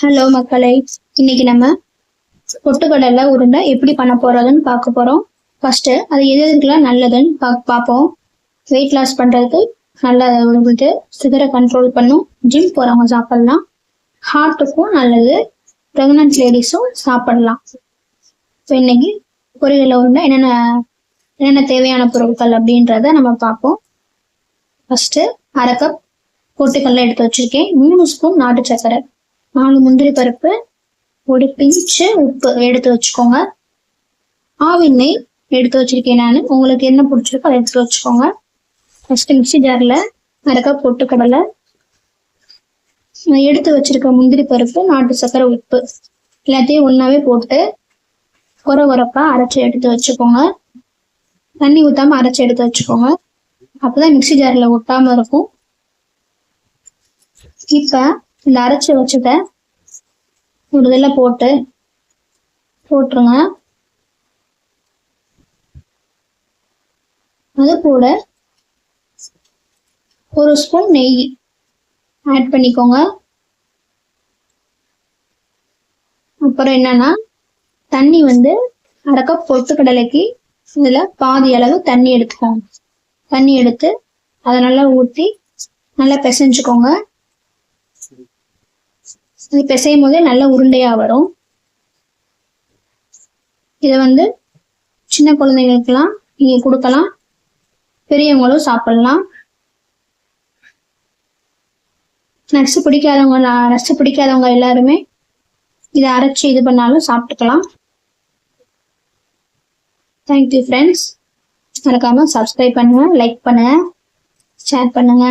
Hello மக்களை, இன்னைக்கு நம்ம பொட்டுக்கடலை உருண்டை எப்படி பண்ண போறதுன்னு பார்க்க போறோம். ஃபர்ஸ்ட் அது எதுக்கெல்லாம் நல்லதுன்னு பார்ப்போம். வெயிட் லாஸ் பண்றதுக்கு நல்லது, சுகரை கண்ட்ரோல் பண்ணும், ஜிம் போறவங்க சாப்பிடலாம், ஹார்ட்டுக்கும் நல்லது, ப்ரெக்னன்ட் லேடிஸும் சாப்பிடலாம். ஸோ இன்னைக்கு பொரியல உருண்டை என்னென்ன தேவையான பொருட்கள் அப்படின்றத நம்ம பார்ப்போம். ஃபர்ஸ்ட் அரை கப் பொட்டுக்கடலை எடுத்து வச்சிருக்கேன், 3 ஸ்பூன் நாட்டு சர்க்கரை, 4 முந்திரி பருப்பு, ஒரு பிஞ்சு உப்பு எடுத்து வச்சுக்கோங்க. ஆவின் நெய் எடுத்து வச்சிருக்கேன் நான், உங்களுக்கு என்ன பிடிச்சிருக்கோ அதை எடுத்து வச்சுக்கோங்க. ஃபர்ஸ்ட் மிக்சி ஜார்ல அரை கப் பொட்டுக்கடலை, எடுத்து வச்சிருக்க முந்திரி பருப்பு, நாட்டு சர்க்கரை, உப்பு எல்லாத்தையும் ஒன்னாவே போட்டு உரப்பா அரைச்சி எடுத்து வச்சுக்கோங்க. தண்ணி ஊத்தாம அரைச்சி எடுத்து வச்சுக்கோங்க, அப்பதான் மிக்சி ஜார்ல ஒட்டாம இருக்கும். இப்ப இந்த அரைச்சி வச்சுட்ட ஒரு இதில் போட்டுருங்க. அது கூட ஒரு ஸ்பூன் நெய் ஆட் பண்ணிக்கோங்க. அப்புறம் என்னன்னா, தண்ணி அரை கப் பொட்டுக்கடலைக்கு இதுல பாதி அளவு தண்ணி எடுத்துக்கோங்க. தண்ணி எடுத்து அதை நல்லா ஊற்றி நல்லா பிசைஞ்சுக்கோங்க. இது பிசையும் போதே நல்ல உருண்டையா வரும். இதை சின்ன குழந்தைங்களுக்கெல்லாம் நீங்க கொடுக்கலாம், பெரியவங்களும் சாப்பிடலாம். நட்ஸ் பிடிக்காதவங்க எல்லாருமே இதை அரைச்சி இது பண்ணாலும் சாப்பிட்டுக்கலாம். Thank you friends. மறக்காம சப்ஸ்கிரைப் பண்ணுங்க, லைக் பண்ணுங்க, ஷேர் பண்ணுங்க.